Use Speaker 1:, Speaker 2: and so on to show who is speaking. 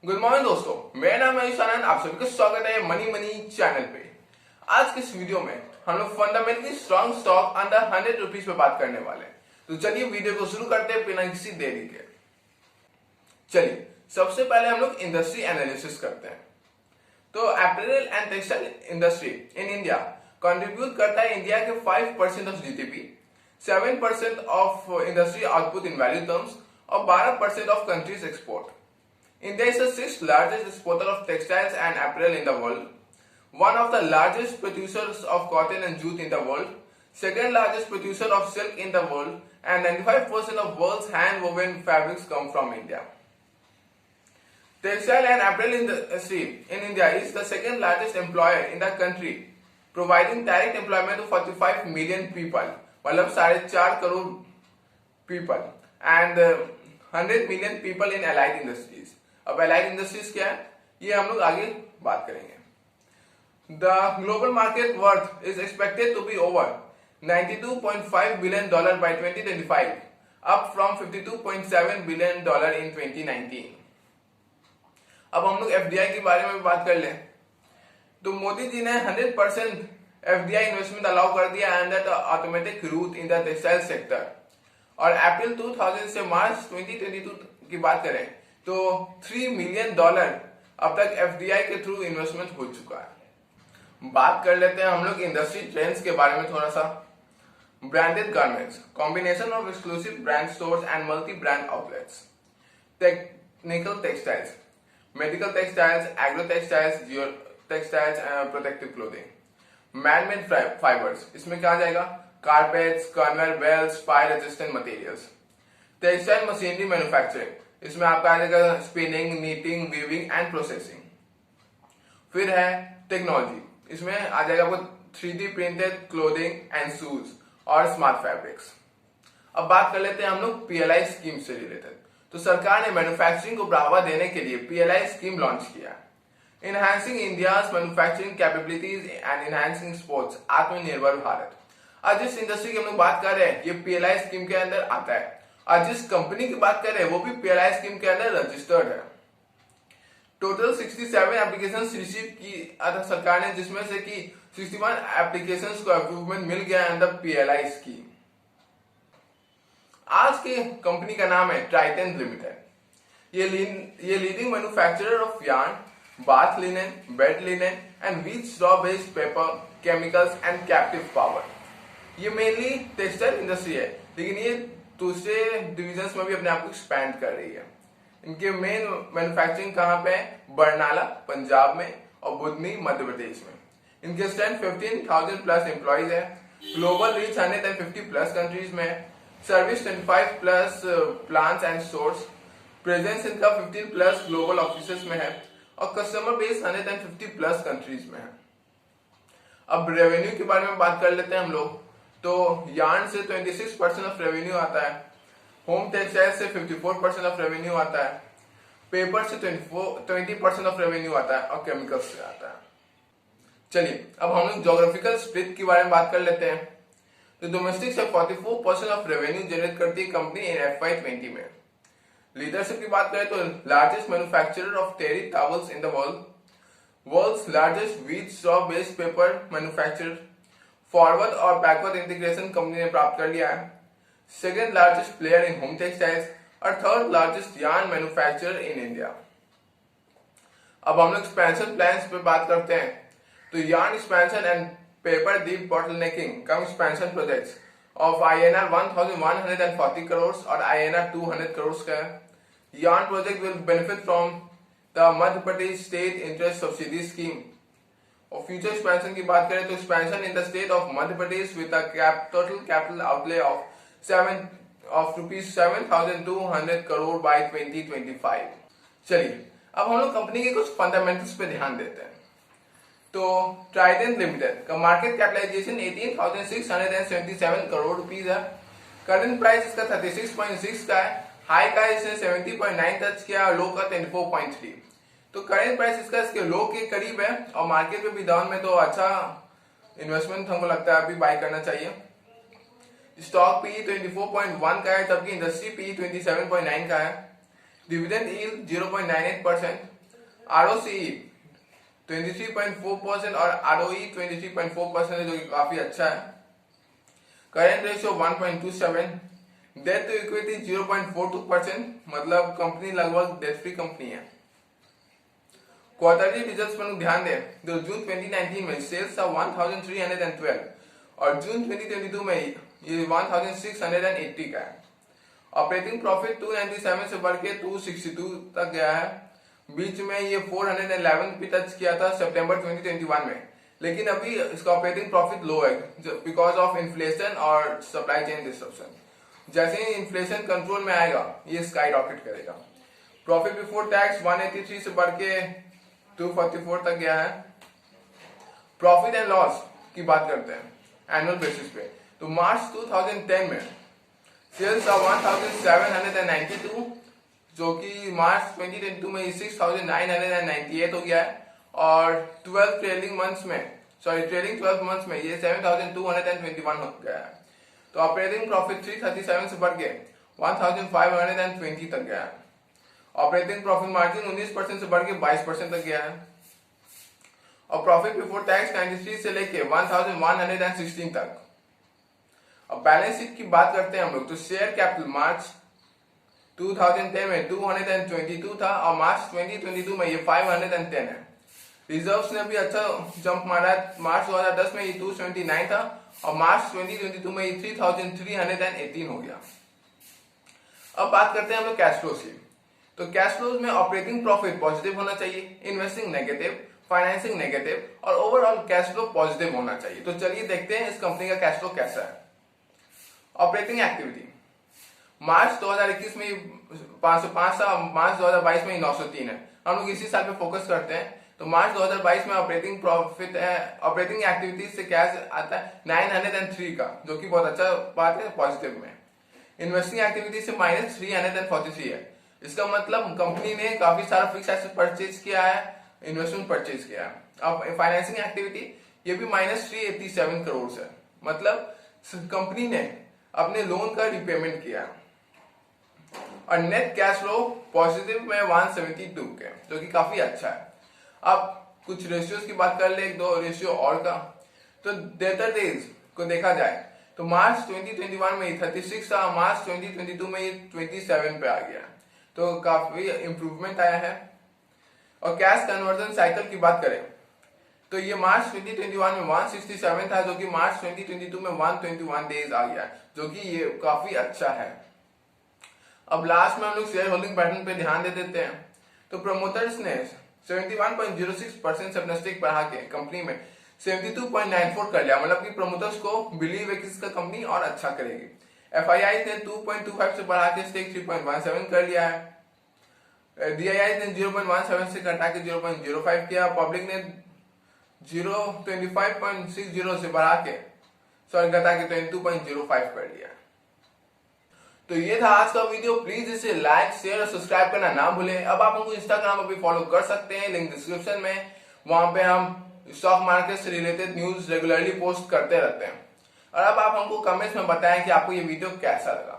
Speaker 1: Good morning दोस्तों, मेरा नाम है आयुष आनंद। आप सभी का स्वागत है मनी मनी चैनल पे। आज के इस वीडियो में हम लोग fundamentally strong stock under 100 rupees पे बात करने वाले हैं। तो चलिए वीडियो को शुरू करते हैं बिना किसी देरी के। चलिए सबसे पहले हम लोग इंडस्ट्री एनालिसिस करते हैं। तो apparel and textile industry in India contribute करता है इंडिया के 5% of GDP, 7% of industry output in value terms और 12% of countries export. India is the sixth largest exporter of textiles and apparel in the world, one of the largest producers of cotton and jute in the world, second largest producer of silk in the world, and 95% of world's hand-woven fabrics come from India. Textile and apparel industry in India is the second largest employer in the country, providing direct employment to 45 million people, मतलब 4.5 crore people, and 100 million people in allied industries. अब allied industries क्या है, ये हम लोग आगे बात करेंगे। The global market worth is expected to be over $92.5 billion by 2025, up from $52.7 billion in 2019. अब हम लोग FDI के बारे में बात कर लें तो मोदी जी ने 100% FDI इन्वेस्टमेंट अलाउ कर दिया under the automatic route in the textile sector. और अप्रैल 2000 से मार्च 2022 की बात करें तो $3 मिलियन अब तक एफडीआई के थ्रू इन्वेस्टमेंट हो चुका है। बात कर लेते हैं हम लोग इंडस्ट्री ट्रेंड्स के बारे में थोड़ा सा। Branded garments, combination of exclusive brand stores and multi brand outlets. Technical textiles, medical textiles, agro textiles, Jio textiles and protective clothing. Man-made fibres, इसमें क्या आ जाएगा? Carpets, conveyor belts, fire resistant materials. Textile machinery manufacturing, इसमें आपका आ जाएगा spinning, knitting, weaving and processing. फिर है technology, इसमें आ जाएगा आपको 3D printed clothing and shoes और स्मार्ट फैब्रिक्स। अब बात कर लेते हैं हम लोग पीएलआई स्कीम से रिलेटेड। तो सरकार ने मैन्युफैक्चरिंग को बढ़ावा देने के लिए पीएलआई स्कीम लॉन्च किया। Enhancing India's manufacturing capabilities and enhancing sports, आत्मनिर्भर भारत। आज जिस इंडस्ट्री की हम लोग बात कर रहे हैं ये पीएलआई स्कीम के अंदर आता है। आज जिस कंपनी की बात कर रहे हैं वो भी पीएलआई स्कीम के अंदर रजिस्टर्ड है। टोटल 67 एप्लीकेशंस रिसीव की सरकार ने, जिसमें से कि 61 एप्लीकेशंस को अप्रूवमेंट मिल गया अंडर पीएलआई स्कीम। आज के कंपनी का नाम है ट्राइटेंट लिमिटेड। ये leading manufacturer of yarn, bath linen, bed linen and wheat straw based paper, chemicals and captive power. ये मेनली टेक्सटाइल इंडस्ट्री है, लेकिन ये दूसरे डिविजन्स में भी अपने आप को एक्सपैंड कर रही है। इनके मेन मैन्युफैक्चरिंग कहाँ पे है? बरनाला पंजाब में और बुधनी मध्य प्रदेश में। इनके स्टैंड 15,000 प्लस एम्प्लॉइज है। ग्लोबल रीच 150 प्लस कंट्रीज में है। Service 25 plus plants and stores. Presence इनका 15 प्लस ग्लोबल ऑफिसेस में है और कस्टमर बेस 150 प्लस कंट्रीज में है। अब रेवेन्यू के बारे में बात कर लेते हैं हम लोग। तो यार्न से 26% ऑफ रेवेन्यू आता है, होम टेक्सटाइल से 54% ऑफ रेवेन्यू आता है, पेपर से 20% ऑफ रेवेन्यू आता है और केमिकल्स से आता है। चलिए अब हम लोग ज्योग्राफिकल स्प्लिट के बारे में बात कर लेते हैं। तो डोमेस्टिक से 44% ऑफ रेवेन्यू जनरेट करती है कंपनी इन FY20 में। लीडरशिप की बात करें तो largest manufacturer of terry towels in the world, world's largest wheat straw based paper manufacturer, forward और बैकवर्ड इंटीग्रेशन कंपनी ने प्राप्त कर लिया है, second largest player in home textiles और third largest yarn manufacturer in India. अब हम लोग एक्सपेंशन प्लान्स पे बात करते हैं। तो yarn expansion and paper deep bottlenecking cum expansion projects of INR 1,140 crore और INR 200 करोड़ का है। Yarn project will benefit from the Madhya Pradesh state interest subsidy scheme. और फ्यूचर एक्सपेंशन की बात करें तो expansion in the state of Madhya Pradesh with total capital outlay of rupees 7,200 crore by 2025। चलिए अब हम लोग कंपनी के कुछ फंडामेंटल्स पे ध्यान देते हैं। तो ट्राइडेंट लिमिटेड का मार्केट कैपिटलाइजेशन 18,677 करोड़ रुपीज है। करंट प्राइस इसका 36.6 का है। हाई का इसने 70.9 टच किया और लो का 24.3। तो करेंट प्राइस इसका इसके लो के करीब है और मार्केट में भी डाउन में तो अच्छा इन्वेस्टमेंट हमको लगता है अभी बाय करना चाहिए। स्टॉक पी 24.1 का है, जबकि इंडस्ट्री पी 27.9 का है। डिविडेंड यील्ड 0.98%, ROCE 23.4% और ROE 23.4% जो कि काफी अच्छा है। Current ratio 1.27, debt to equity 0.42%, मतलब कंपनी लगभग डेट फ्री कंपनी है। क्वार्टरली रिजल्ट्स पर ध्यान दें तो जून 2019 में सेल्स था 1312 और जून 2022 में ये 1680 का है। ऑपरेटिंग प्रॉफिट 297 से बढ़ के 262 तक गया है। बीच में ये 411 भी टच किया था सितंबर 2021 में, लेकिन अभी इसका ऑपरेटिंग प्रॉफिट लो है बिकॉज ऑफ इन्फ्लेशन और सप्लाई चेन डिस्ट्रप्शन। जैसे ही इन्फ्लेशन कंट्रोल में आएगा ये स्काई रॉकेट करेगा। प्रॉफिट बिफोर टैक्स 183 से बढ़ के 244 तक गया है। प्रॉफिट एंड लॉस की बात करते हैं एनुअल बेसिस पे, तो मार्च 2010 में सेल्स था 1792 जो कि मार्च 2022 में 6998 हो गया है और ट्रेलिंग 12 मंथ्स में ये 7221 हो गया है। तो ऑपरेटिंग प्रॉफिट 337 से बढ़ के 1520 तक गया है। ऑपरेटिंग प्रॉफिट मार्जिन 19% से बढ़ के 22% तक गया है और प्रॉफिट बिफोर टैक्स 93 से लेके 1116 तक। अब बैलेंस शीट की बात करते हैं हम लोग, तो शेयर कैपिटल मार्च 2010 में 222 था और मार्च 2022 में ये 510 है। रिजर्व्स ने भी अच्छा जंप मारा है। मार्च 2010 में ये 279 था और मार्च 2022 में ये 3318 हो गया। अब बात करते हैं हम लोग कैश फ्लो की, तो कैश फ्लो में ऑपरेटिंग प्रॉफिट पॉजिटिव होना चाहिए, इन्वेस्टिंग नेगेटिव, फाइनेंसिंग नेगेटिव और ओवरऑल कैश फ्लो पॉजिटिव होना चाहिए। तो चलिए देखते हैं इस कंपनी का कैश फ्लो कैसा है। ऑपरेटिंग एक्टिविटी मार्च 2021 में 505 था, मार्च 2022 में 903 है। हम लोग इसी साल पे फोकस करते हैं, तो मार्च 2022 में ऑपरेटिंग प्रॉफिट है, ऑपरेटिंग एक्टिविटीज से कैश आता है 903 का, जो कि बहुत अच्छा बात है पॉजिटिव में। इन्वेस्टिंग एक्टिविटी से -343 है। इसका मतलब कंपनी ने काफी सारा फिक्स एसेट परचेज किया है, इन्वेस्टमेंट परचेज किया है। अब फाइनेंसिंग एक्टिविटी ये भी -387 करोड़ है, मतलब कंपनी ने अपने लोन का रिपेमेंट किया। और नेट कैश फ्लो पॉजिटिव में 172 के, जो कि काफी अच्छा है। अब कुछ रेशियोज की बात कर ले, एक दो रेशियो और का, तो डेटर डेज को देखा जाए तो मार्च 2021 में 36 था, मार्च 2022 में ये 27 पे आ गया, तो काफी इंप्रूवमेंट आया है। और कैश कन्वर्जन साइकिल की बात करें तो ये मार्च 2021 में 167 था, जो कि मार्च 2022 में 121 डेज आ गया, जो कि ये काफी अच्छा है। अब लास्ट में हम लोग शेयर होल्डिंग पैटर्न पे ध्यान दे देते हैं, तो प्रमोटर्स ने 71.06% से अपना स्टेक बढ़ा के कंपनी में 72.94 कर लिया, मतलब कि प्रमोटर्स को बिलीव है कि इसका कंपनी और अच्छा करेगी। FII ने 2.25 से बढ़ा के स्टेक 3.17 कर लिया है। DII ने 0.17 से घटा के 0.05 किया। पब्लिक ने 25.60 से बढ़ा के घटा के 22.05 कर लिया। तो ये था आज का वीडियो। प्लीज इसे लाइक, शेयर और सब्सक्राइब करना ना भूलें। अब आप हमको इंस्टाग्राम पर भी फॉलो कर सकते हैं, लिंक डिस्क्रिप्शन में। वहां पे हम स्टॉक मार्केट से रिलेटेड न्यूज रेगुलरली पोस्ट करते रहते हैं। और अब आप हमको कमेंट्स में बताएं कि आपको ये वीडियो कैसा लगा।